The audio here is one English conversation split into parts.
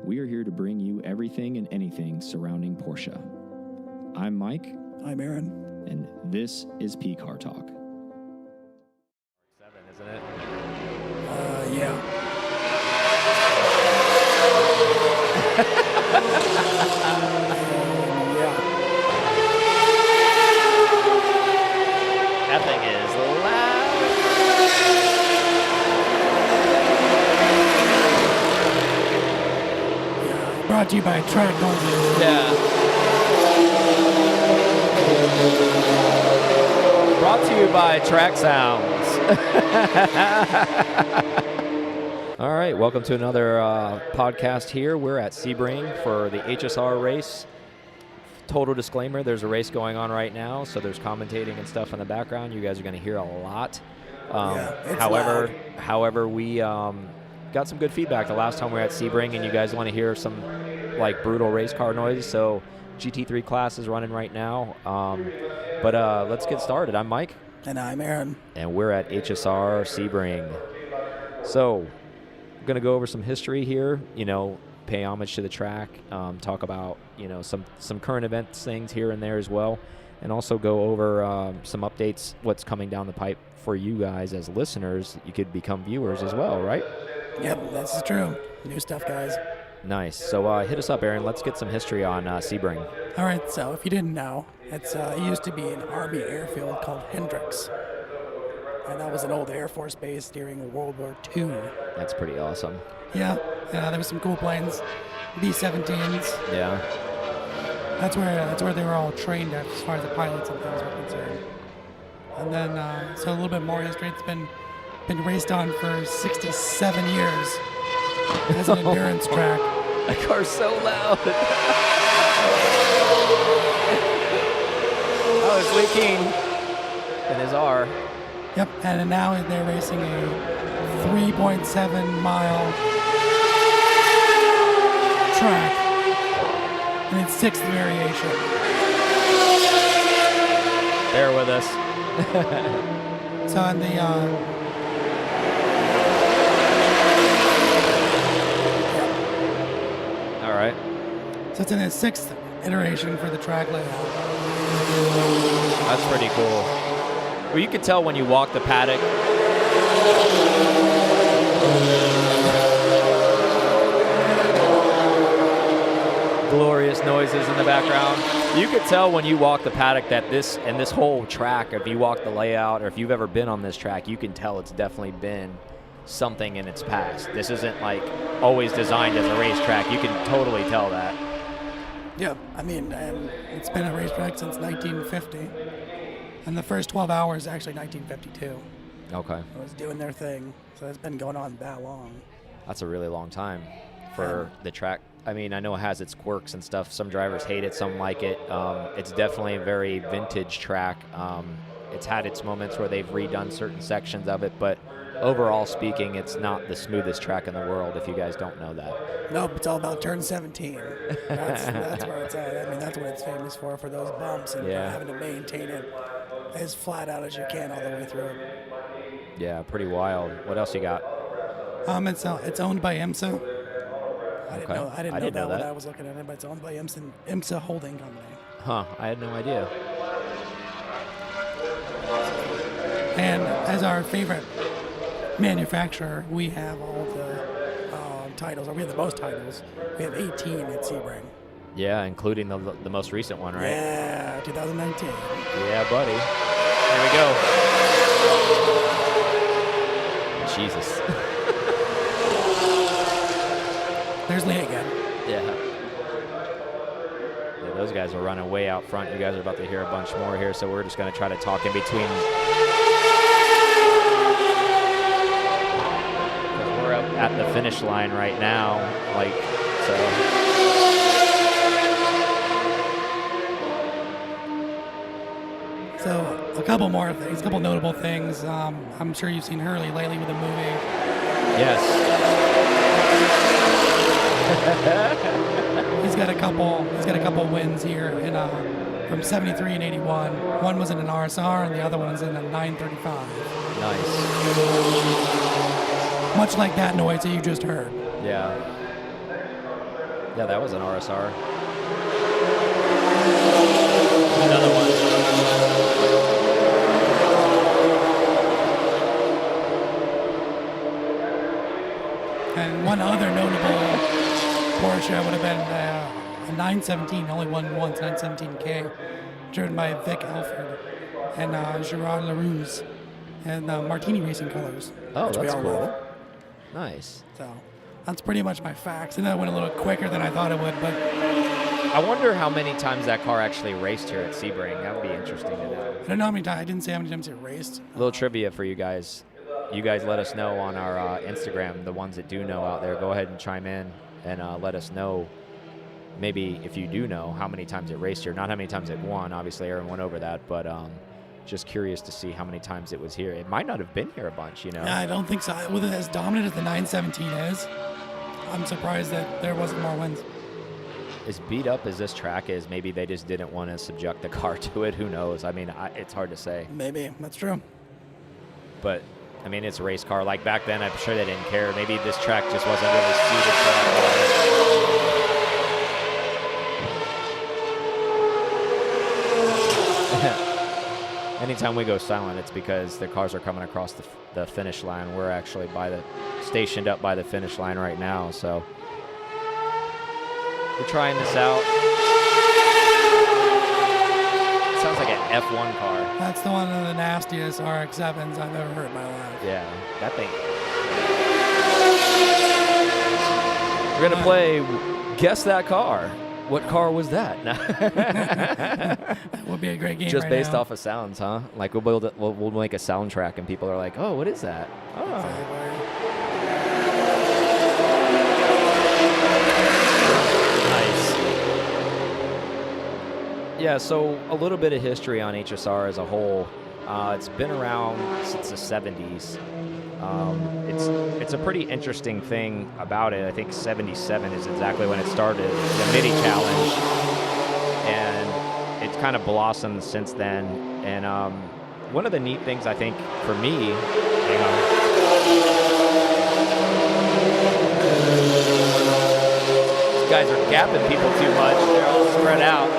We are here to bring you everything and anything surrounding Porsche. I'm Mike. I'm Aaron. And this is P-Car Talk. 7, isn't it? Yeah. Yeah. That thing is loud. Brought to you by Track Noises. Yeah. Brought to you by Track Sounds. All right, welcome to another podcast here. We're at Sebring for the HSR race. Total disclaimer, there's a race going on right now, so there's commentating and stuff in the background. You guys are going to hear a lot. However, we got some good feedback the last time we were at Sebring, and you guys want to hear some like brutal race car noise. So GT3 class is running right now. But let's get started. I'm Mike. And I'm Aaron. And we're at HSR Sebring. So I'm going to go over some history here, pay homage to the track, talk about, some current events things here and there as well, and also go over some updates, what's coming down the pipe for you guys as listeners. You could become viewers as well, right? Yep, that's true. New stuff, guys. Nice. So hit us up, Aaron. Let's get some history on Sebring. All right, so if you didn't know, it used to be an Army airfield called Hendricks. And that was an old Air Force base during World War II. That's pretty awesome. Yeah, there was some cool planes, B-17s. Yeah. That's where they were all trained at as far as the pilots and things were concerned. And then, so a little bit more history. It's been raced on for 67 years as an endurance track. That car's so loud. Oh, it's leaking in his R. Yep, and now they're racing a 3.7-mile track in its 6th variation. Bear with us. So in the All right. so it's in its 6th iteration for the track layout. That's pretty cool. Well, you can tell when you walk the paddock. Glorious noises in the background. You could tell when you walk the paddock that this whole track, if you walk the layout or if you've ever been on this track, you can tell it's definitely been something in its past. This isn't like always designed as a racetrack. You can totally tell that. Yeah, I mean, it's been a racetrack since 1950. And the first 12 hours, actually 1952. Okay. It was doing their thing. So it's been going on that long. That's a really long time for the track. I mean, I know it has its quirks and stuff. Some drivers hate it, some like it. It's definitely a very vintage track. It's had its moments where they've redone certain sections of it, but overall speaking, it's not the smoothest track in the world, if you guys don't know that. Nope, it's all about turn 17. That's where it's at. I mean, that's what it's famous for those bumps and having to maintain it as flat out as you can all the way through. Yeah, pretty wild. What else you got? It's owned by IMSA. I didn't know that when I was looking at it, but it's owned by IMSA Holding Company. Huh, I had no idea. And as our favorite manufacturer, we have all the titles, or we have the most titles. We have 18 at Sebring. Yeah, including the most recent one, right? Yeah, 2019. Yeah, buddy. Here we go. Jesus. There's Lee again. Yeah, those guys are running way out front. You guys are about to hear a bunch more here, so we're just going to try to talk in between. We're up at the finish line right now, So a couple more things, a couple notable things. I'm sure you've seen Hurley lately with the movie. Yes. He's got a couple wins here in from 73 and 81. One was in an RSR and the other one was in a 935. Nice. Much like that noise that you just heard. Yeah. Yeah, that was an RSR. Another one. And one other notable Porsche would have been a 917, only won once, 917K, driven by Vic Alford and Gerard Larousse, and Martini Racing colors. Oh, which we that's all cool. love. Nice. So that's pretty much my facts. And that went a little quicker than I thought it would, but I wonder how many times that car actually raced here at Sebring. That would be interesting to know. I don't know how many times. I didn't say how many times it raced. A little trivia for you guys. You guys let us know on our Instagram, the ones that do know out there. Go ahead and chime in and let us know, maybe if you do know, how many times it raced here. Not how many times it won. Obviously, Aaron went over that, but just curious to see how many times it was here. It might not have been here a bunch, you know? Yeah, I don't think so. With it as dominant as the 917 is, I'm surprised that there wasn't more wins. As beat up as this track is, maybe they just didn't want to subject the car to it. Who knows? I mean, it's hard to say. Maybe. That's true. But, I mean, it's a race car. Like back then, I'm sure they didn't care. Maybe this track just wasn't really suited for that car. Anytime we go silent, it's because the cars are coming across the finish line. We're actually stationed up by the finish line right now, so we're trying this out. It sounds like an F1 car. That's the one of the nastiest RX-7s I've ever heard in my life. Yeah, that thing. We're going to play Guess That Car. What car was that? That would be a great game. Just right based now. off of sounds, huh? Like we'll make a soundtrack and people are like, "Oh, what is that?" Oh. Nice. Yeah. So a little bit of history on HSR as a whole. It's been around since the 70s. It's a pretty interesting thing about it. I think 77 is exactly when it started, the MIDI challenge, and it's kind of blossomed since then. And one of the neat things I think for me, hang on. These guys are gapping people too much. They're all spread out.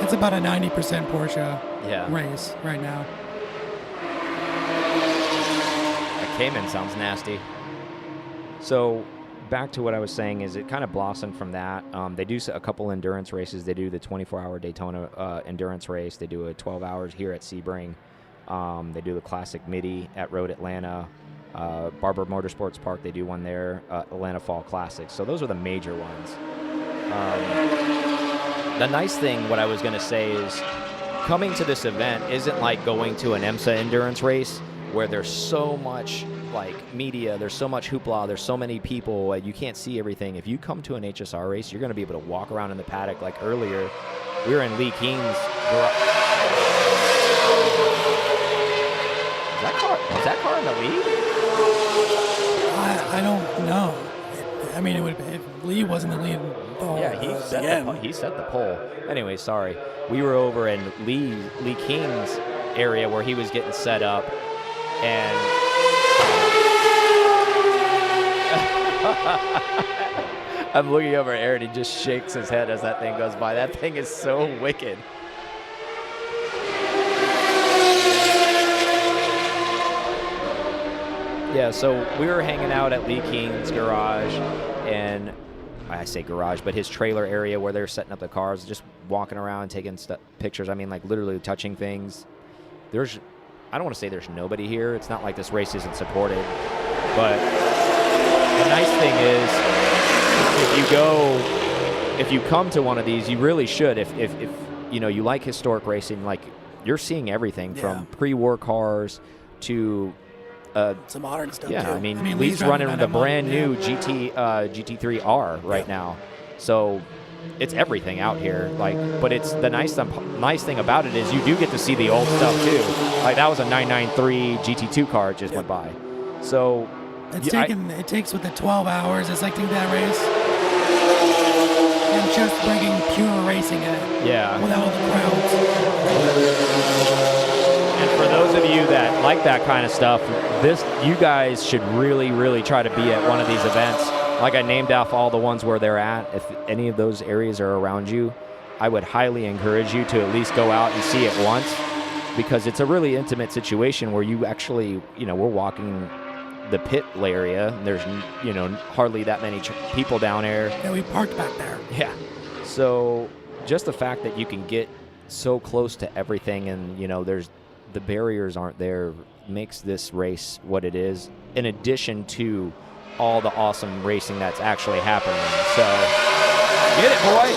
It's about a 90% Porsche Yeah. race right now. Cayman sounds nasty. So back to what I was saying is it kind of blossomed from that. They do a couple endurance races. They do the 24-hour Daytona endurance race. They do a 12 hours here at Sebring. They do the classic MIDI at Road Atlanta. Barber Motorsports Park, they do one there. Atlanta Fall Classic. So those are the major ones. The nice thing, what I was going to say is coming to this event isn't like going to an IMSA endurance race where there's so much like media, there's so much hoopla, there's so many people, you can't see everything. If you come to an HSR race, you're going to be able to walk around in the paddock. Like earlier, we were in Lee King's garage. Was that car in the lead? I don't know. I mean, it would if Lee wasn't the lead. Yeah, he set the pole. Anyway, sorry. We were over in Lee King's area where he was getting set up, and I'm looking over at Aaron. He just shakes his head as that thing goes by. That thing is so wicked. Yeah, so we were hanging out at Lee King's garage, and I say garage, but his trailer area where they're setting up the cars, just walking around, taking pictures. I mean, like literally touching things. I don't want to say there's nobody here. It's not like this race isn't supported, but the nice thing is, if you come to one of these, you really should. If you know you like historic racing, like you're seeing everything from pre-war cars to some modern stuff. Yeah, too. I mean Lee's running the brand new GT3R right now, so it's everything out here. Like, but it's the nice thing about it is you do get to see the old stuff too. Like that was a 993 GT2 car it just went by. So it takes with the 12 hours. It's like taking that race and just bringing pure racing in it. Yeah. Without the crowds. And for those of you that like that kind of stuff, you guys should really, really try to be at one of these events. like I named off all the ones where they're at. If any of those areas are around you, I would highly encourage you to at least go out and see it once, because it's a really intimate situation where you actually, we're walking the pit area, and there's, hardly that many people down there. Yeah, we parked back there. Yeah. So just the fact that you can get so close to everything, and, there's the barriers aren't there, makes this race what it is, in addition to all the awesome racing that's actually happening. So get it, boy.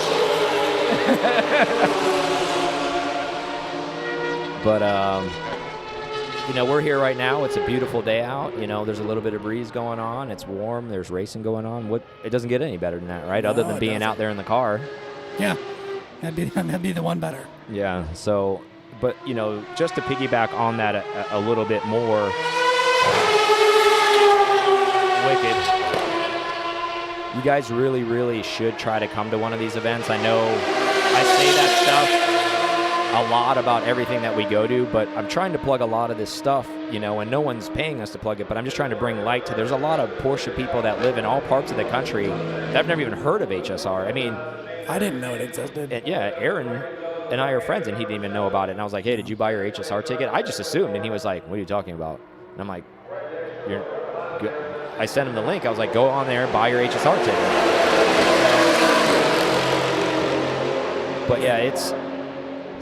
But we're here right now. It's a beautiful day out. There's a little bit of breeze going on. It's warm. There's racing going on. It doesn't get any better than that, right? No, other than being out there in the car. Yeah, that'd be the one better. Yeah. So, but just to piggyback on that a little bit more, wicked. You guys really, really should try to come to one of these events. I know I say that stuff a lot about everything that we go to, but I'm trying to plug a lot of this stuff, and no one's paying us to plug it, but I'm just trying to bring light to. There's a lot of Porsche people that live in all parts of the country that have never even heard of HSR. I mean, I didn't know it existed. Yeah, Aaron and I are friends, and he didn't even know about it. And I was like, hey, did you buy your HSR ticket? I just assumed. And he was like, what are you talking about? And I'm like, I sent him the link. I was like, go on there and buy your HSR ticket. But yeah, it's,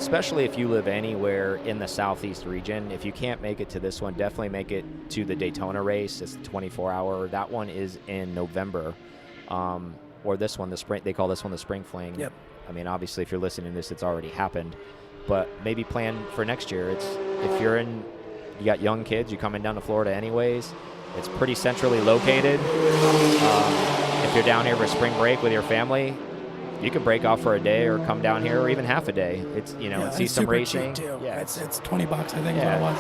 especially if you live anywhere in the Southeast region, if you can't make it to this one, definitely make it to the Daytona race. It's 24-hour. That one is in November. Or this one, the spring. They call this one the Spring Fling. Yep. I mean, obviously, if you're listening to this, it's already happened. But maybe plan for next year. If you got young kids, you're coming down to Florida anyways. It's pretty centrally located. If you're down here for spring break with your family, you can break off for a day or come down here, or even half a day. It's and see some racing. Too. Yeah, it's $20, I think, is what it was.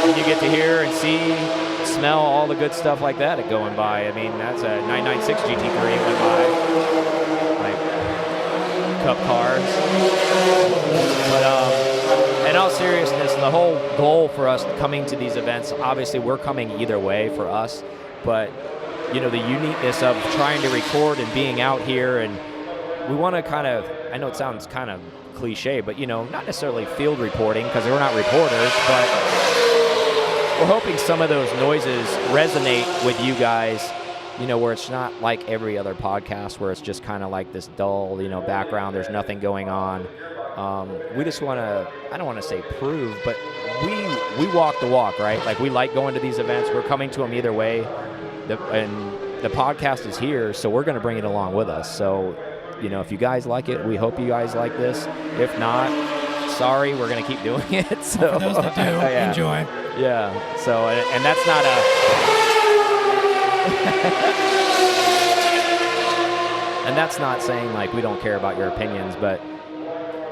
And you get to hear and see, smell all the good stuff like that going by. I mean, that's a 996 GT3 went by, like cup cars. But in all seriousness, the whole goal for us coming to these events, obviously we're coming either way for us, but the uniqueness of trying to record and being out here, and we want to kind of, I know it sounds kind of cliche, but not necessarily field reporting, because we're not reporters, but we're hoping some of those noises resonate with you guys, where it's not like every other podcast where it's just kind of like this dull, background, there's nothing going on. We just want to, I don't want to say prove, but we walk the walk, right? Like, we like going to these events. We're coming to them either way. And the podcast is here, so we're going to bring it along with us. So, if you guys like it, we hope you guys like this. If not, sorry, we're going to keep doing it. So, for those that do, enjoy. Yeah. So, and that's not and that's not saying like we don't care about your opinions, but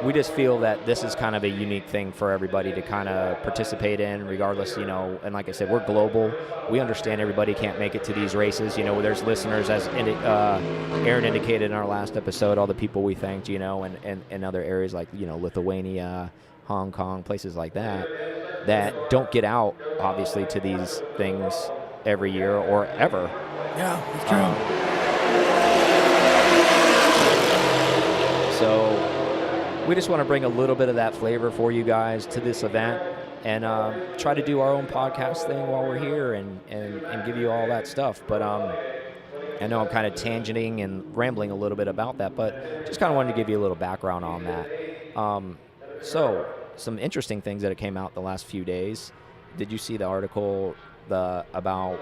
we just feel that this is kind of a unique thing for everybody to kind of participate in, regardless, and like I said, we're global. We understand everybody can't make it to these races. There's listeners, as Aaron indicated in our last episode, all the people we thanked, and other areas like, Lithuania, Hong Kong, places like that don't get out, obviously, to these things every year or ever. Yeah, that's true. So we just want to bring a little bit of that flavor for you guys to this event, and try to do our own podcast thing while we're here and give you all that stuff. But I know I'm kind of tangenting and rambling a little bit about that, but just kind of wanted to give you a little background on that. So some interesting things that came out the last few days. Did you see the article about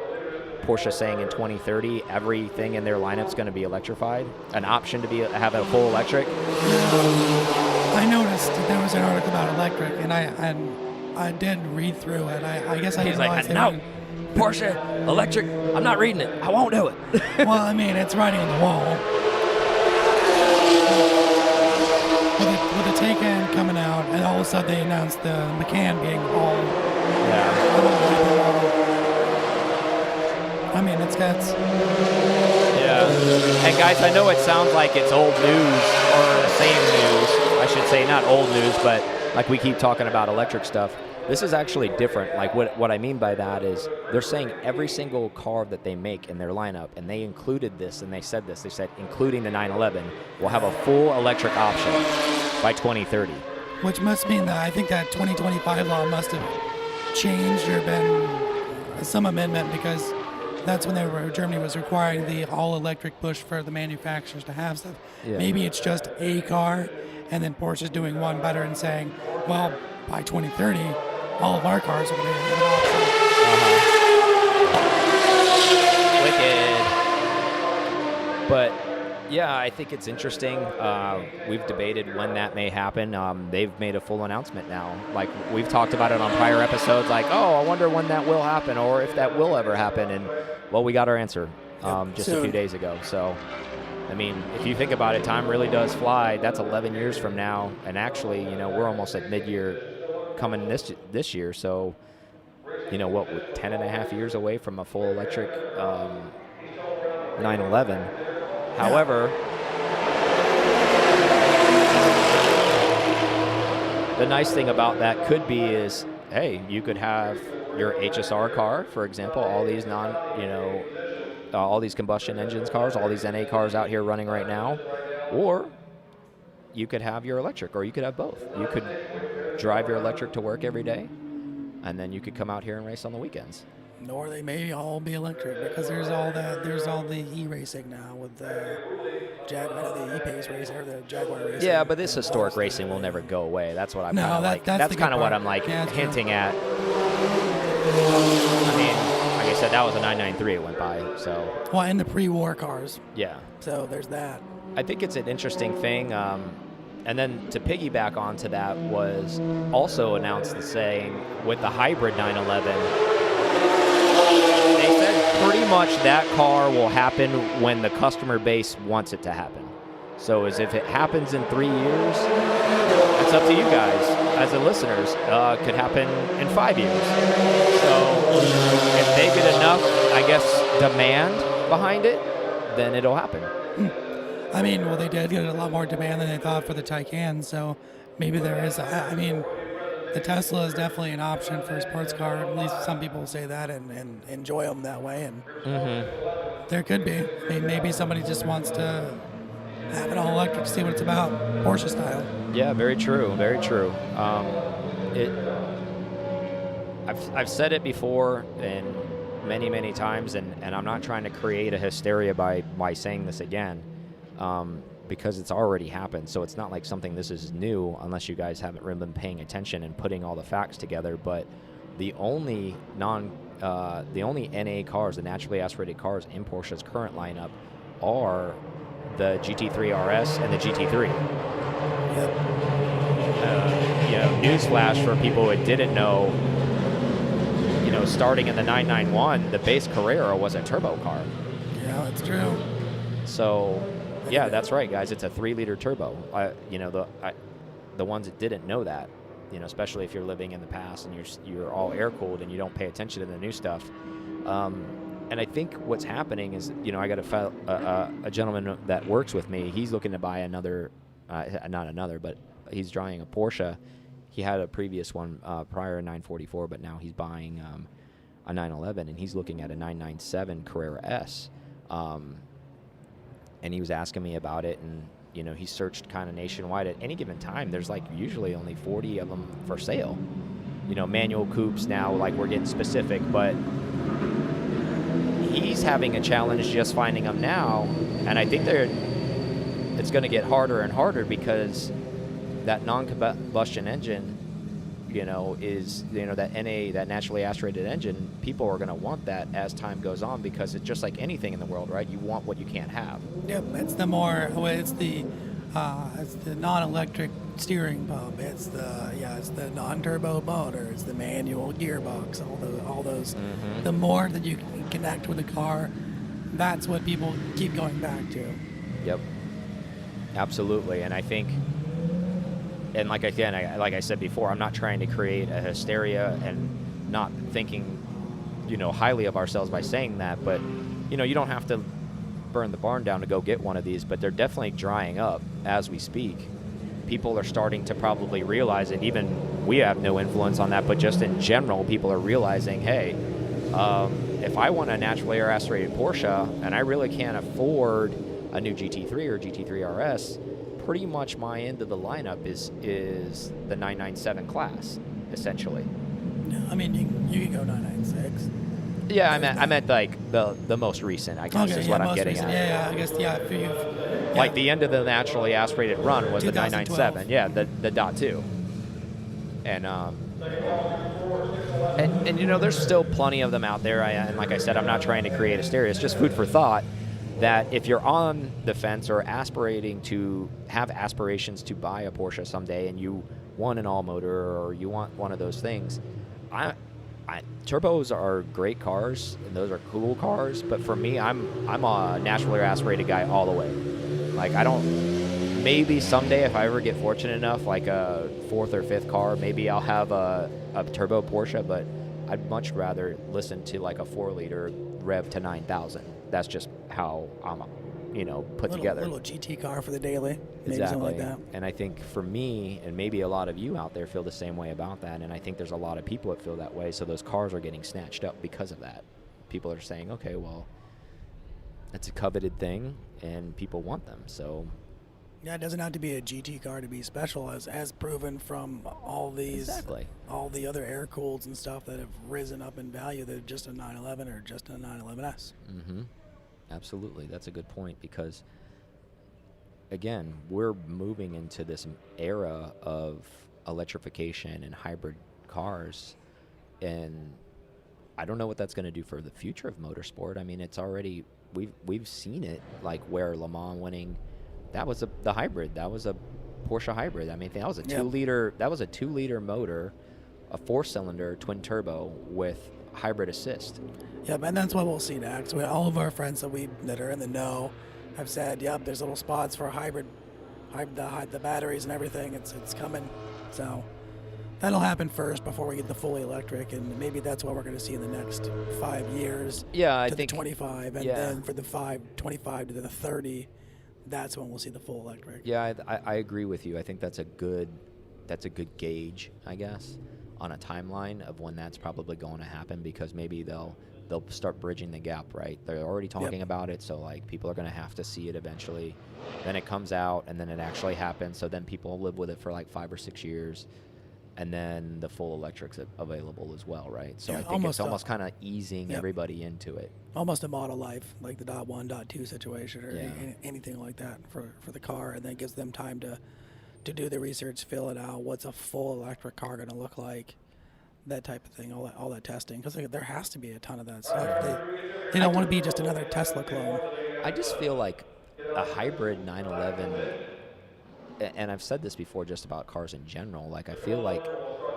Porsche saying in 2030 everything in their lineup's going to be electrified, an option to have a full electric? I noticed that there was an article about electric, and I did read through it. I guess I didn't realize no, Porsche electric, I'm not reading it. I won't do it. Well, I mean, it's writing on the wall. With the Taycan coming out, and all of a sudden they announced the Macan being all. Yeah. I mean, it's got. Yeah. And guys, I know it sounds like it's old news or the same news. I should say not old news, but like we keep talking about electric stuff. This is actually different. Like what I mean by that is they're saying every single car that they make in their lineup, and they included this, and they said this. They said including the 911 will have a full electric option by 2030. Which must mean that I think that 2025 law must have changed or been some amendment, because that's when Germany was requiring the all-electric push for the manufacturers to have stuff. Yeah. Maybe it's just a car, and then Porsche's doing one better and saying, well, by 2030, all of our cars are going to have an option. Wicked. But yeah, I think it's interesting. We've debated when that may happen. They've made a full announcement now. Like, we've talked about it on prior episodes, like, oh, I wonder when that will happen or if that will ever happen. And, well, we got our answer just a few days ago. So, I mean, if you think about it, time really does fly. That's 11 years from now. And actually, we're almost at mid-year coming this year. So, 10 and a half years away from a full electric 911. However, the nice thing about that could be is, hey, you could have your HSR car, for example, all these all these combustion engines cars, all these NA cars out here running right now, or you could have your electric, or you could have both. You could drive your electric to work every day, and then you could come out here and race on the weekends. Or they may all be electric, because there's all the e-racing now with the e-pace racing or the Jaguar racing. Yeah, but this historic racing will never go away. That's what I'm that's kind of what I'm hinting at. I mean, like I said, that was a 993 it went by. So. Well, and the pre-war cars. Yeah. So there's that. I think it's an interesting thing. And then to piggyback onto that was also announced the saying with the hybrid 911. They said pretty much that car will happen when the customer base wants it to happen. So as if it happens in 3 years, it's up to you guys as the listeners. Could happen in 5 years. So if they get enough, I guess, demand behind it, then it'll happen. I mean, well, they did get a lot more demand than they thought for the Taycan, so maybe there is. The Tesla is definitely an option for a sports car. At least some people say that and enjoy them that way. And there could be. Maybe somebody just wants to have it all electric to see what it's about, Porsche style. Yeah, very true. Very true. I've said it before and many, many times, and I'm not trying to create a hysteria by saying this again. Because it's already happened, so it's not like something this is new unless you guys haven't really been paying attention and putting all the facts together. But the only NA cars, the naturally aspirated cars in Porsche's current lineup, are the GT3 RS and the GT3. Yep. Newsflash for people who didn't know. Starting in the 991, the base Carrera was a turbo car. Yeah, that's true. So. Yeah, that's right, guys. It's a 3-liter turbo. The ones that didn't know that, especially if you're living in the past and you're all air cooled and you don't pay attention to the new stuff. And I think what's happening is, I got a gentleman that works with me. He's looking to buy but he's driving a Porsche. He had a previous one prior, a 944, but now he's buying a 911, and he's looking at a 997 Carrera S. And he was asking me about it, and he searched kind of nationwide. At any given time, there's usually only 40 of them for sale. Manual coupes now, we're getting specific, but he's having a challenge just finding them now, and I think it's going to get harder and harder because that non-combustion engine, is that NA, that naturally aspirated engine. People are going to want that as time goes on, because it's just like anything in the world, right? You want what you can't have. Yep, it's the non-electric steering pump. It's the non-turbo motor. It's the manual gearbox. All those. Mm-hmm. The more that you can connect with the car, that's what people keep going back to. Yep, absolutely. And I think. And like I said before, I'm not trying to create a hysteria and not thinking, highly of ourselves by saying that. But, you don't have to burn the barn down to go get one of these. But they're definitely drying up as we speak. people are starting to probably realize, and even we have no influence on that, but just in general, people are realizing, hey, if I want a naturally air aspirated Porsche and I really can't afford a new GT3 or GT3 RS, pretty much my end of the lineup is the 997 class, essentially. I mean, you can go 996. Yeah, I meant like the most recent, I guess, is what I'm getting at. Yeah, I guess, if you've... Like the end of the naturally aspirated run was the 997, 2012. yeah, the dot two. And you know, there's still plenty of them out there. And like I said, I'm not trying to create hysteria. It's just food for thought that if you're on the fence or have aspirations to buy a Porsche someday and you want an all motor or you want one of those things, turbos are great cars and those are cool cars. But for me, I'm a naturally aspirated guy all the way. Like maybe someday if I ever get fortunate enough, like a fourth or fifth car, maybe I'll have a turbo Porsche, but I'd much rather listen to like a 4-liter rev to 9,000. That's just how I'm, put together. Little GT car for the daily, maybe exactly. something like that. And I think for me, and maybe a lot of you out there feel the same way about that, and I think there's a lot of people that feel that way, so those cars are getting snatched up because of that. People are saying, okay, well, it's a coveted thing, and people want them, so... Yeah, it doesn't have to be a GT car to be special, as proven from all the other air cooleds and stuff that have risen up in value that are just a 911 or just a 911S. Mm-hmm. Absolutely, that's a good point because, again, we're moving into this era of electrification and hybrid cars, and I don't know what that's going to do for the future of motorsport. I mean, it's already we've seen it, like where Le Mans winning. That was the hybrid. That was a Porsche hybrid. I mean, that was a 2-liter. That was a 2-liter motor, a 4-cylinder twin turbo with hybrid assist. Yep, and that's what we'll see next. All of our friends that are in the know have said, "Yep, there's little spots for the batteries and everything. It's coming." So that'll happen first before we get the fully electric, and maybe that's what we're going to see in the next 5 years. Yeah, I to think the 25, and then for the 25 to the 30. That's when we'll see the full electric. Yeah, I agree with you. I think that's a good gauge, I guess, on a timeline of when that's probably going to happen, because maybe they'll start bridging the gap, right? They're already talking about it, so like people are going to have to see it eventually. Then it comes out, and then it actually happens. So then people live with it for like 5 or 6 years, and then the full electric's available as well, right? So I think it's almost kind of easing everybody into it. Almost a model life, like the .1, .2 situation, or anything like that for the car, and then it gives them time to do the research, fill it out. What's a full electric car going to look like? That type of thing, all that testing, because there has to be a ton of that stuff. They don't want to be just another Tesla clone. I just feel like a hybrid 911, and I've said this before just about cars in general, like I feel like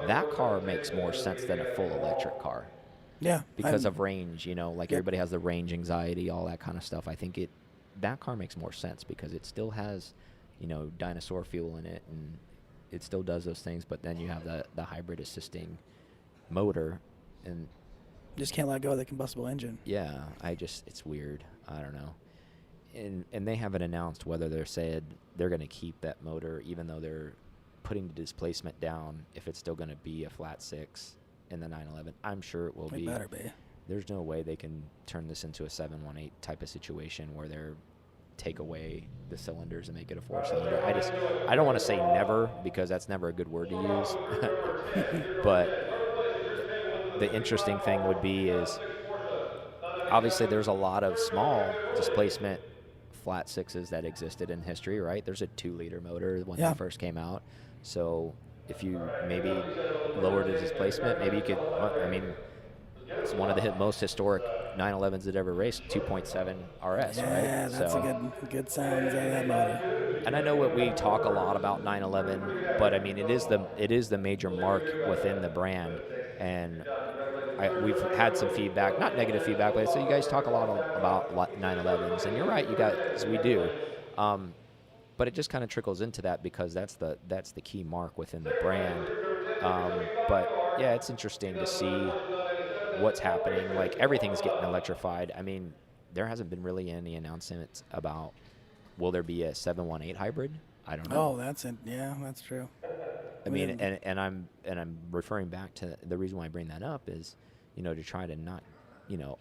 that car makes more sense than a full electric car. Yeah. Because of range, like everybody has the range anxiety, all that kind of stuff. I think that car makes more sense because it still has, dinosaur fuel in it, and it still does those things, but then you have the hybrid assisting motor, and just can't let go of the combustible engine. Yeah, it's weird. I don't know. And they haven't announced whether they're said they're going to keep that motor, even though they're putting the displacement down, if it's still going to be a flat 6 in the 911. I'm sure it will be. It better be. There's no way they can turn this into a 718 type of situation where they're take away the cylinders and make it a 4-cylinder. I don't want to say never, because that's never a good word to use. But the interesting thing would be is obviously there's a lot of small displacement flat 6s that existed in history, right? There's a 2-liter motor when they first came out. So if you maybe lowered the displacement, maybe you could, it's one of the most historic 911s that ever raced, 2.7 RS, right? Yeah, that's a good sound out of that motor. And I know we talk a lot about 911, but I mean it is the major mark within the brand, and we've had some feedback, not negative feedback, but so you guys talk a lot about 911s, and you're right, you guys, we do. But it just kind of trickles into that because that's the key mark within the brand. But yeah, it's interesting to see what's happening. Like everything's getting electrified. I mean, there hasn't been really any announcements about will there be a 718 hybrid. I don't know. Oh, that's it. Yeah, that's true. I mean, and I'm referring back to the reason why I bring that up is, to try to not,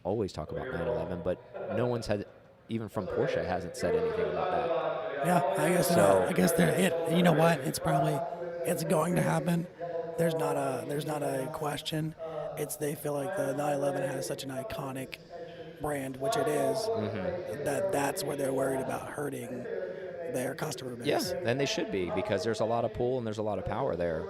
always talk about 9/11, but no one's had, even from Porsche, hasn't said anything about that. Yeah, I guess. So I guess they're it. You know what? It's going to happen. There's not a question. It's they feel like the 911 has such an iconic brand, which it is, that's where they're worried about hurting their customer yeah, base. then they should be, because there's a lot of pull and there's a lot of power there.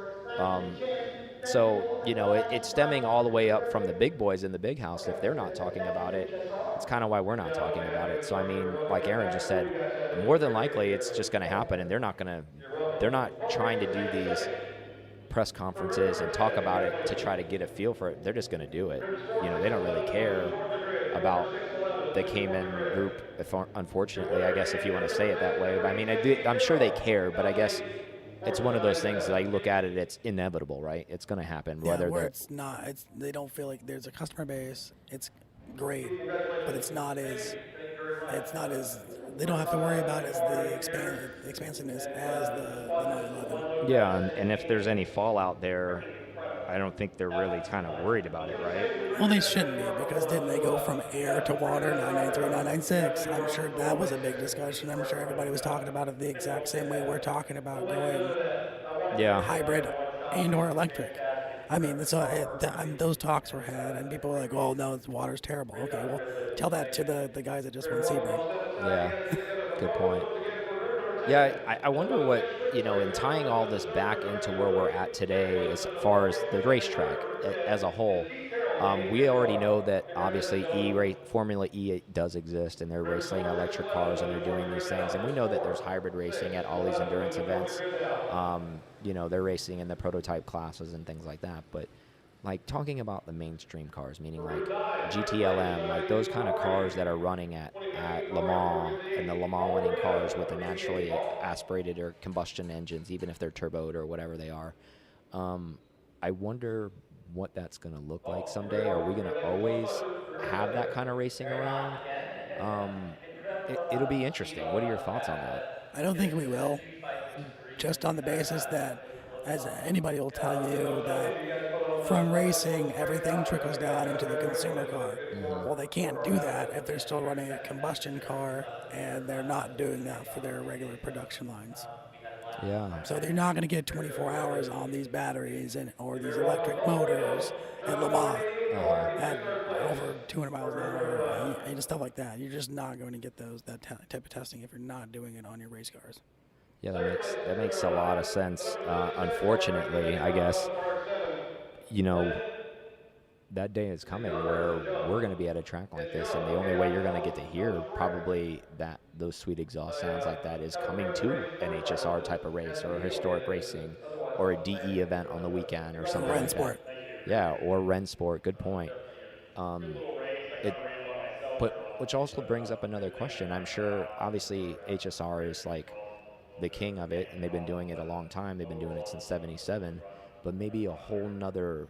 So it's stemming all the way up from the big boys in the big house. If they're not talking about it, it's kind of why we're not talking about it. So I mean, like Aaron just said, more than likely it's just going to happen, and they're not trying to do these press conferences and talk about it to try to get a feel for it. They're just going to do it. They don't really care about the Cayman group, unfortunately, I guess, if you want to say it that way. But I mean, I'm sure they care, but I guess it's one of those things that I look at it, it's inevitable, right? It's going to happen. Yeah, Whether where they don't feel like there's a customer base. It's great, but it's not as they don't have to worry about as the expansiveness as the 911. Yeah, and if there's any fallout there, I don't think they're really kind of worried about it, right? Well, they shouldn't be, because didn't they go from air to water, 993, 996? I'm sure that was a big discussion. I'm sure everybody was talking about it the exact same way we're talking about going Yeah. hybrid and or electric. I mean, those talks were had, and people were like, "Oh no, the water's terrible." Okay, well, tell that to the guys that just won Sebring. Yeah, good point. Yeah, I wonder what, in tying all this back into where we're at today as far as the racetrack as a whole, we already know that obviously Formula E does exist, and they're racing electric cars and they're doing these things. And we know that there's hybrid racing at all these endurance events. They're racing in the prototype classes and things like that. But like talking about the mainstream cars, meaning like GTLM, like those kind of cars that are running at Le Mans, and the Le Mans winning cars with the naturally aspirated or combustion engines, even if they're turboed or whatever they are. I wonder what that's going to look like someday. Are we going to always have that kind of racing around? It'll be interesting. What are your thoughts on that? I don't think we will, just on the basis that, as anybody will tell you, that from racing, everything trickles down into the consumer car. Well, they can't do that if they're still running a combustion car, and they're not doing that for their regular production lines. Yeah. So they're not going to get 24 hours on these batteries or these electric motors at Le Mans at over 200 miles an hour and stuff like that. You're just not going to get that type of testing if you're not doing it on your race cars. Yeah, that makes a lot of sense. Unfortunately, I guess, that day is coming where we're going to be at a track like this, and the only way you're going to get to hear probably those sweet exhaust sounds like that is coming to an HSR type of race, or a historic racing, or a DE event on the weekend, or something like Sport. that. Yeah, or Rensport. Good point. Which also brings up another question. I'm sure, obviously, HSR is like the king of it, and they've been doing it a long time. They've been doing it since '77, but maybe a whole nother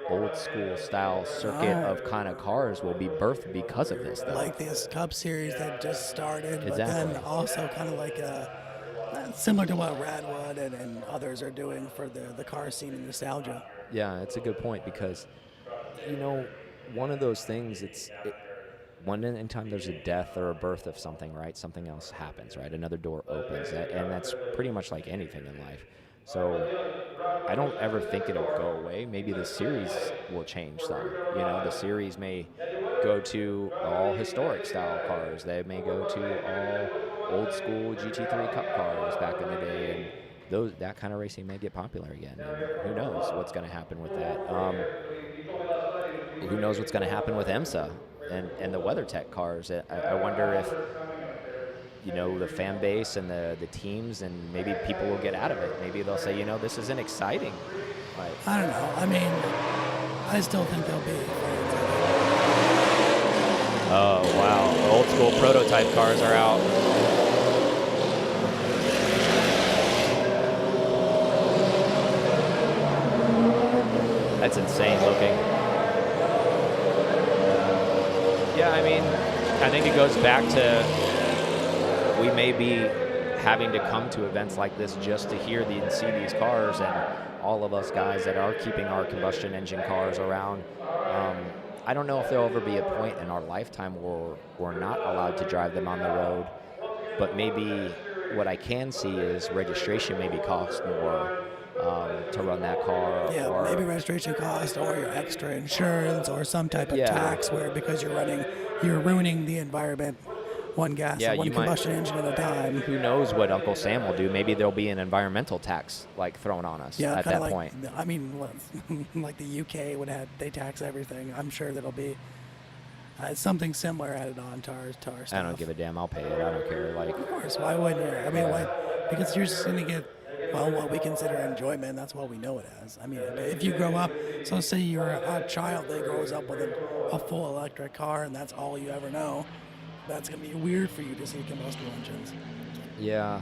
old school style circuit of kind of cars will be birthed because of this, though. Like this Cup Series that just started, Exactly. But then also kind of like similar to what Radwood and others are doing for the car scene and nostalgia. Yeah, it's a good point, because, one of those things, anytime there's a death or a birth of something, right, something else happens, right? Another door opens, and that's pretty much like anything in life. So I don't ever think it'll go away. Maybe the series will change some. The series may go to all historic style cars. They may go to all old school GT3 Cup cars back in the day, and that kind of racing may get popular again. And who knows what's going to happen with that? Who knows what's going to happen with IMSA and the WeatherTech cars? I wonder if the fan base and the teams, and maybe people will get out of it. Maybe they'll say, this isn't exciting. I don't know. I mean, I still think there'll be. Oh, wow. The old school prototype cars are out. That's insane looking. Yeah, I mean, I think it goes back to we may be having to come to events like this just to hear and see these cars, and all of us guys that are keeping our combustion engine cars around. I don't know if there'll ever be a point in our lifetime where we're not allowed to drive them on the road, but maybe what I can see is registration maybe cost more to run that car. Yeah, or maybe registration cost or your extra insurance or some type of tax where because you're ruining the environment one you combustion engine at a time. Who knows what Uncle Sam will do? Maybe there'll be an environmental tax like thrown on us at that point. I mean, like the UK they tax everything. I'm sure that'll be something similar added on to our stuff. I don't give a damn. I'll pay it. I don't care. Like, of course, why wouldn't you? I mean, because you're just gonna get what we consider enjoyment. That's what we know it as. I mean, if you grow up, so say you're a child that grows up with a full electric car and that's all you ever know. That's going to be weird for you to see combustible engines. Yeah.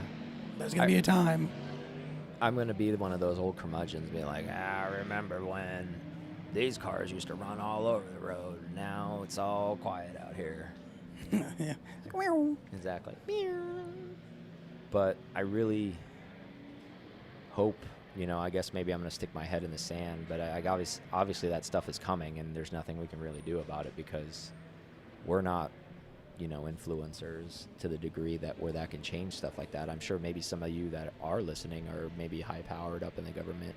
There's going to be a time. I'm going to be one of those old curmudgeons, be like, I remember when these cars used to run all over the road. Now it's all quiet out here. Yeah. Exactly. But I really hope, I guess maybe I'm going to stick my head in the sand, but obviously that stuff is coming, and there's nothing we can really do about it because we're not influencers to the degree where that can change stuff like that. I'm sure maybe some of you that are listening are maybe high-powered up in the government.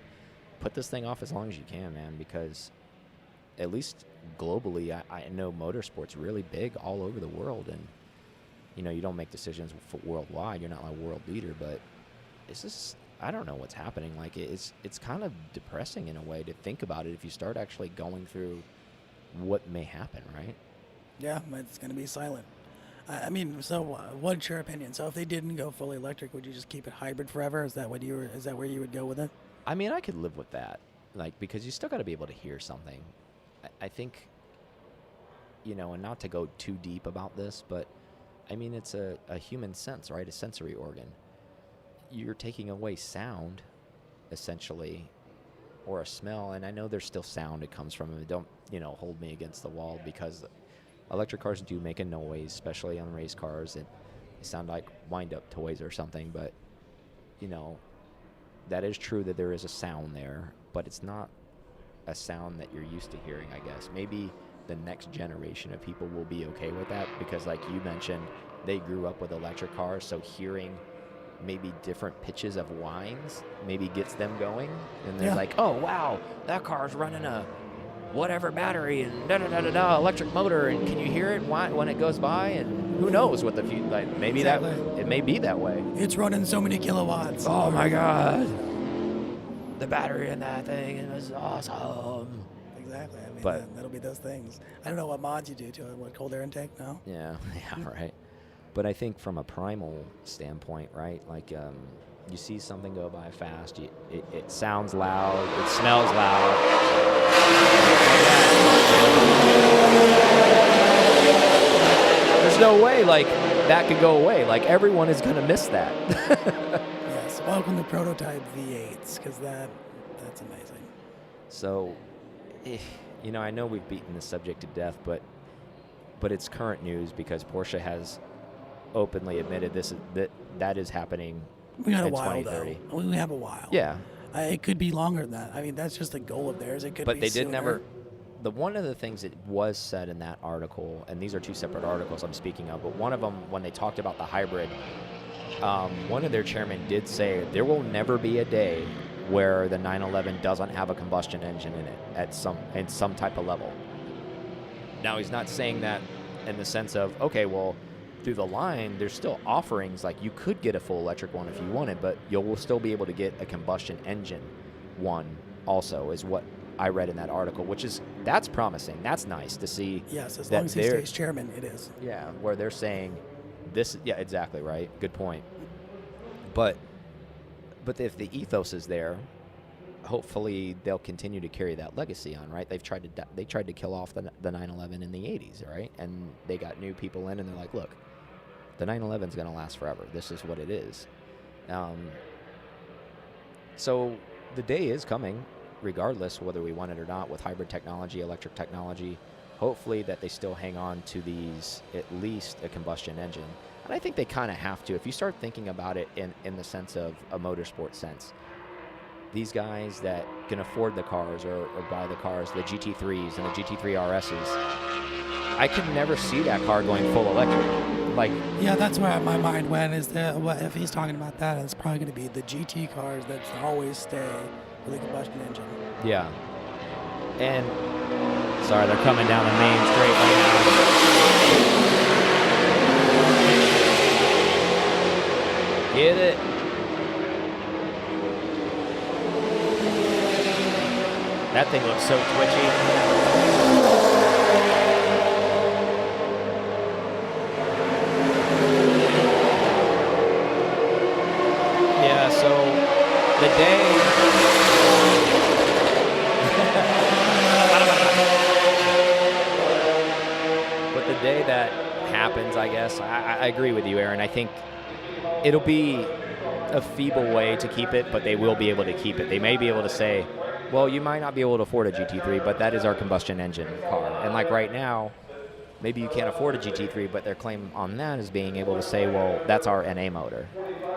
Put this thing off as long as you can, man, because at least globally, I know motorsport's really big all over the world, and you don't make decisions for worldwide. You're not a world leader, but it's just, I don't know what's happening. Like it's kind of depressing in a way to think about it if you start actually going through what may happen, right? Yeah, it's going to be silent. I mean, so what's your opinion? So if they didn't go fully electric, would you just keep it hybrid forever? Is that where you would go with it? I mean, I could live with that, because you still got to be able to hear something. I think, and not to go too deep about this, but I mean, it's a human sense, right? A sensory organ. You're taking away sound, essentially, or a smell, and I know there's still sound that comes from it. Don't, hold me against the wall, because electric cars do make a noise, especially on race cars. They sound like wind-up toys or something, but, that is true that there is a sound there, but it's not a sound that you're used to hearing, I guess. Maybe the next generation of people will be okay with that because, like you mentioned, they grew up with electric cars, so hearing maybe different pitches of whines maybe gets them going. And they're like, oh, wow, that car's running a whatever battery and da-da-da-da-da electric motor, and can you hear it when it goes by? And who knows what the future, maybe exactly. It may be that way. It's running so many kilowatts. Oh my God, the battery in that thing is awesome. Exactly. I mean, that'll be those things. I don't know what mods you do to it. What, cold air intake? No. Yeah, right. But I think from a primal standpoint, right? Like you see something go by fast, it sounds loud, it smells loud. There's no way that could go away. Everyone is going to miss that. Yes, welcome to prototype V8s, because that's amazing. So, I know we've beaten the subject to death, but it's current news because Porsche has openly admitted that is happening. We got a in while 2030. though. We have a while. Yeah. It could be longer than that. I mean, that's just the goal of theirs. It could be But they sooner. did never. One of the things that was said in that article, and these are two separate articles I'm speaking of, but one of them, when they talked about the hybrid, one of their chairmen did say there will never be a day where the 911 doesn't have a combustion engine in it in some type of level. Now, he's not saying that in the sense of, okay, well, through the line, there's still offerings, like you could get a full electric one if you wanted, but you'll still be able to get a combustion engine one also, is what I read in that article, that's promising. That's nice to see. Yes, as long as he stays chairman, it is. Yeah, where they're saying this, yeah, exactly, right? Good point. But if the ethos is there, hopefully they'll continue to carry that legacy on, right? They tried to kill off the 911 in the 80s, right? And they got new people in, and they're like, look, the 911 is going to last forever. This is what it is. So the day is coming, regardless whether we want it or not, with hybrid technology, electric technology. hopefully that they still hang on to these, at least a combustion engine. And I think they kind of have to. If you start thinking about it in the sense of a motorsport sense, these guys that can afford the cars or buy the cars, the GT3s and the GT3 RSs, I could never see that car going full electric. Like, Yeah, that's where my mind went. Is that if he's talking about that, it's probably going to be the GT cars that always stay with a combustion engine. yeah. And sorry, they're coming down the main straight right now. Get it. That thing looks so twitchy. Yeah, so the day but the day that happens, I guess, I agree with you, Aaron. I think it'll be a feeble way to keep it, but they will be able to keep it. They may be able to say, well, you might not be able to afford a GT3, but that is our combustion engine car. And like right now, maybe you can't afford a GT3, but their claim on that is being able to say, well, that's our NA motor.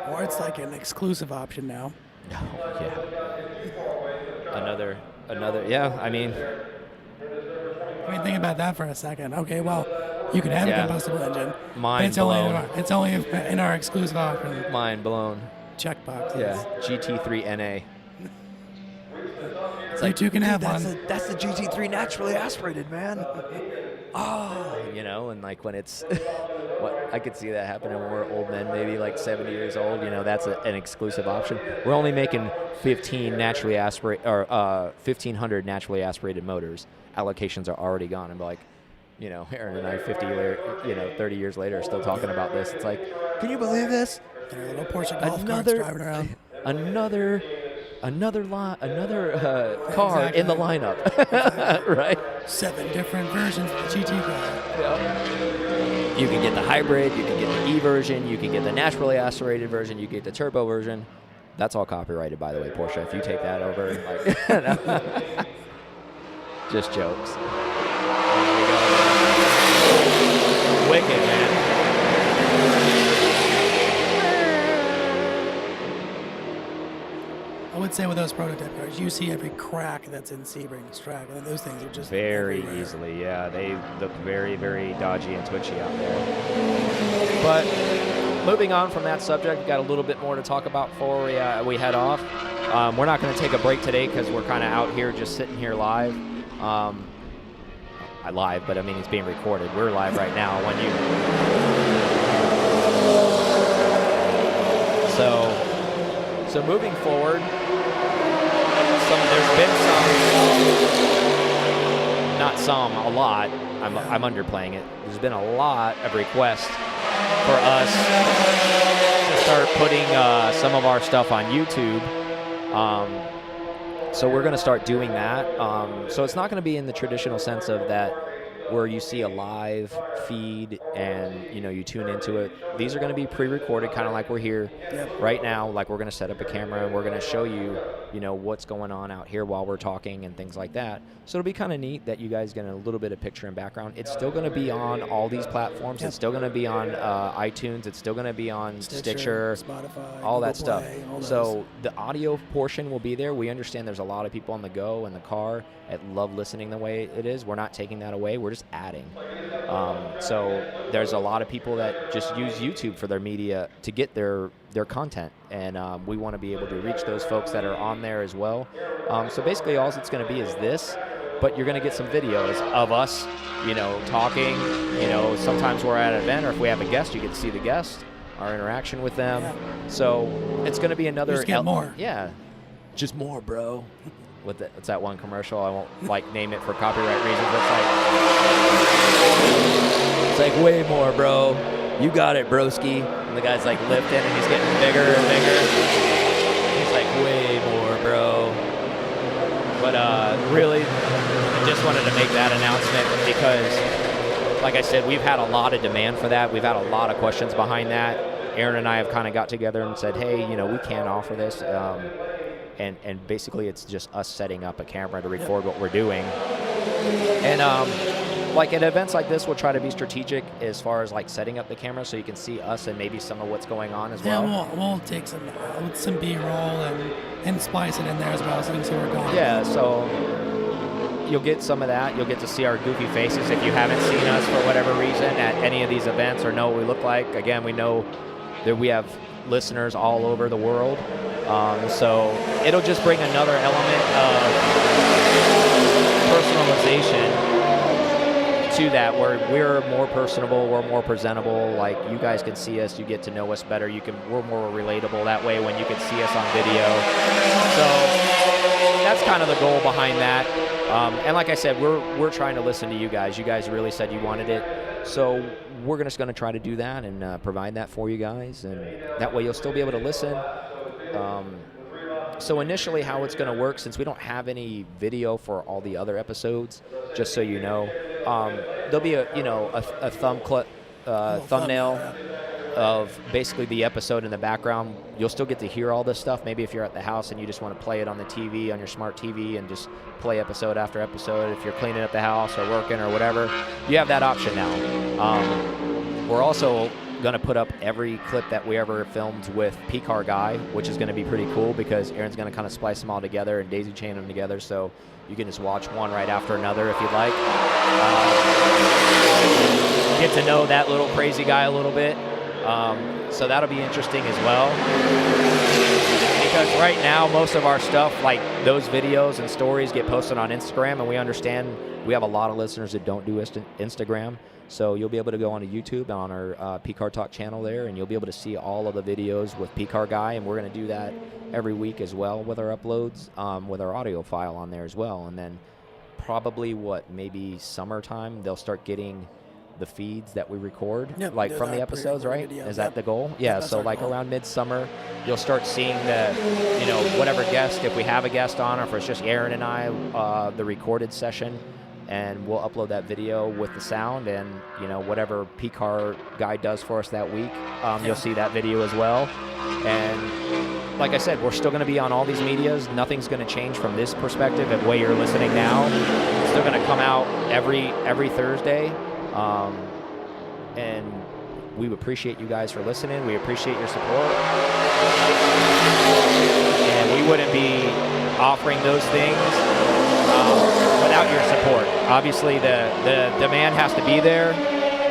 Or it's like an exclusive option now. Oh, yeah. Another, yeah, I mean, think about that for a second. Okay, well, you can have a combustible engine. Mind it's blown. It's only in our exclusive option. Mind blown. Checkbox. Yeah, GT3 NA. It's you two can have one. That's the GT3 naturally aspirated, man. Oh, you know, and like when it's, what I could see that happening when we're old men, maybe like 70 years old. You know, that's an exclusive option. We're only making 1500 naturally aspirated motors. Allocations are already gone. And like, you know, Aaron and I, 30 years later, are still talking about this. It's like, can you believe this? There are little Porsche golf carts driving around. Another car in the lineup, right? 7 different versions of the GT car. Yeah. You can get the hybrid, you can get the E version, you can get the naturally aspirated version, you get the turbo version. That's all copyrighted, by the way, Porsche. If you take that over, like, just jokes. Wicked, man. I would say with those prototype cars, you see every crack that's in Sebring's track, and those things are just very everywhere. easily. Yeah, they look very, very dodgy and twitchy out there. But moving on from that subject, we've got a little bit more to talk about before we head off. We're not going to take a break today because we're kind of out here just sitting here live. Live, but I mean it's being recorded. We're live right now when you. So moving forward, there's been a lot. I'm underplaying it. There's been a lot of requests for us to start putting some of our stuff on YouTube. So we're going to start doing that. So it's not going to be in the traditional sense of that where you see a live feed and, you know, you tune into it. These are going to be pre-recorded, kind of like we're here right now. Like we're going to set up a camera and we're going to show you, you know, what's going on out here while we're talking and things like that. So it'll be kind of neat that you guys get a little bit of picture and background. It's still going to be on all these platforms. It's still going to be on iTunes. It's still going to be on Stitcher, Spotify, all that Google stuff. Play, all So the audio portion will be there. We understand there's a lot of people on the go in the car that love listening the way it is. We're not taking that away. We're just adding. So there's a lot of people that just use YouTube for their media to get their content, and we want to be able to reach those folks that are on there as well. So basically all it's going to be is this, but you're going to get some videos of us, you know, talking. You know, sometimes we're at an event, or if we have a guest, you get to see the guest, our interaction with them. Yeah. So it's going to be another... Just get more. Yeah. Just more, bro. It's that one commercial. I won't like name it for copyright reasons. It's like way more, bro. You got it, broski. And the guy's like lifting and he's getting bigger and bigger. He's like way more, bro. But really, I just wanted to make that announcement because, like I said, we've had a lot of demand for that. We've had a lot of questions behind that. Aaron and I have kind of got together and said, hey, you know, we can offer this. And basically it's just us setting up a camera to record what we're doing. And like at events like this, we'll try to be strategic as far as like setting up the camera so you can see us and maybe some of what's going on as well. Yeah, we'll take some B-roll and splice it in there as well so you can see where we're going. Yeah, so you'll get some of that. You'll get to see our goofy faces if you haven't seen us for whatever reason at any of these events or know what we look like. Again, we know that we have listeners all over the world. So it'll just bring another element of personalization to that, where we're more personable, we're more presentable. Like, you guys can see us, you get to know us better. We're more relatable that way when you can see us on video. So that's kind of the goal behind that. And like I said, we're trying to listen to you guys. You guys really said you wanted it. So we're just going to try to do that and provide that for you guys. And that way you'll still be able to listen. So initially how it's going to work, since we don't have any video for all the other episodes, just so you know, there'll be a thumbnail of basically the episode in the background. You'll still get to hear all this stuff. Maybe if you're at the house and you just want to play it on the TV, on your smart TV, and just play episode after episode. If you're cleaning up the house or working or whatever, you have that option now. We're also going to put up every clip that we ever filmed with P-Car Guy, which is going to be pretty cool because Aaron's going to kind of splice them all together and daisy chain them together, so you can just watch one right after another if you'd like. Get to know that little crazy guy a little bit. So that'll be interesting as well. Because right now, most of our stuff, like those videos and stories, get posted on Instagram, and we understand we have a lot of listeners that don't do Instagram. So you'll be able to go onto YouTube on our P-Car Talk channel there, and you'll be able to see all of the videos with P-Car Guy, and we're going to do that every week as well with our uploads, with our audio file on there as well. And then probably, maybe summertime, they'll start getting the feeds that we record, like from the episodes, right? Is that the goal? Yeah, so like around midsummer, you'll start seeing the, whatever guest, if we have a guest on, or if it's just Aaron and I, the recorded session, and we'll upload that video with the sound and, whatever P-Car Guy does for us that week, you'll see that video as well. And like I said, we're still going to be on all these medias. Nothing's going to change from this perspective of the way you're listening now. It's still going to come out every Thursday. And we appreciate you guys for listening. We appreciate your support. And we wouldn't be offering those things without your support. Obviously, the demand has to be there,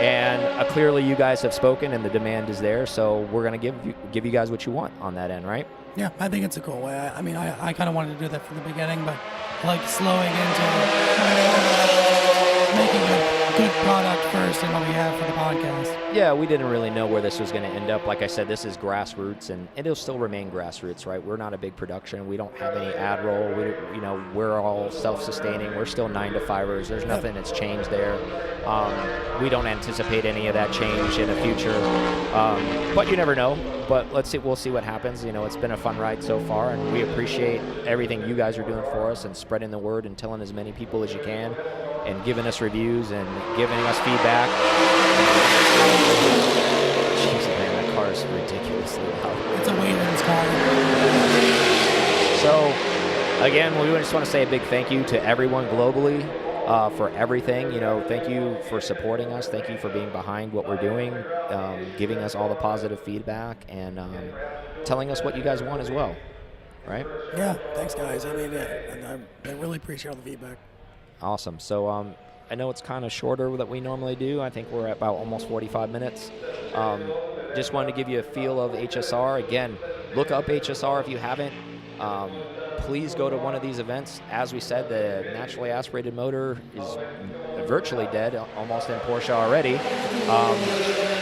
and clearly you guys have spoken, and the demand is there. So we're going to give you guys what you want on that end, right? Yeah, I think it's a cool way. I kind of wanted to do that from the beginning, but like slowing into making a good product first and what we have for the podcast. Yeah, we didn't really know where this was going to end up. Like I said, this is grassroots, and it'll still remain grassroots, right? We're not a big production. We don't have any ad roll. We're all self-sustaining. We're still 9-to-5ers. There's nothing that's changed there. We don't anticipate any of that change in the future. But you never know. But let's see. We'll see what happens. It's been a fun ride so far, and we appreciate everything you guys are doing for us and spreading the word and telling as many people as you can, and giving us reviews and giving us feedback. Jesus, man, that car is ridiculously loud. It's a Wayland's car. So, again, we just want to say a big thank you to everyone globally for everything. Thank you for supporting us. Thank you for being behind what we're doing, giving us all the positive feedback, and telling us what you guys want as well, right? Yeah, thanks, guys. I really appreciate all the feedback. Awesome. So I know it's kind of shorter than we normally do. I think we're at about almost 45 minutes. Just wanted to give you a feel of HSR. Again, look up HSR if you haven't. Please go to one of these events. As we said, the naturally aspirated motor is virtually dead, almost in Porsche already.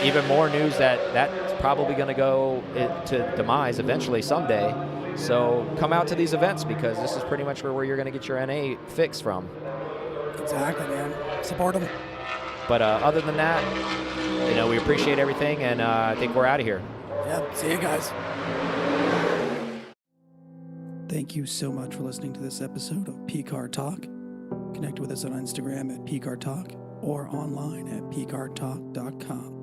Even more news that's probably going to go to demise eventually someday. So come out to these events, because this is pretty much where you're going to get your NA fix from. Exactly, man. Support them. But other than that, we appreciate everything, and I think we're out of here. Yeah, see you guys. Thank you so much for listening to this episode of P-Car Talk. Connect with us on Instagram at P-Car Talk or online at pcartalk.com.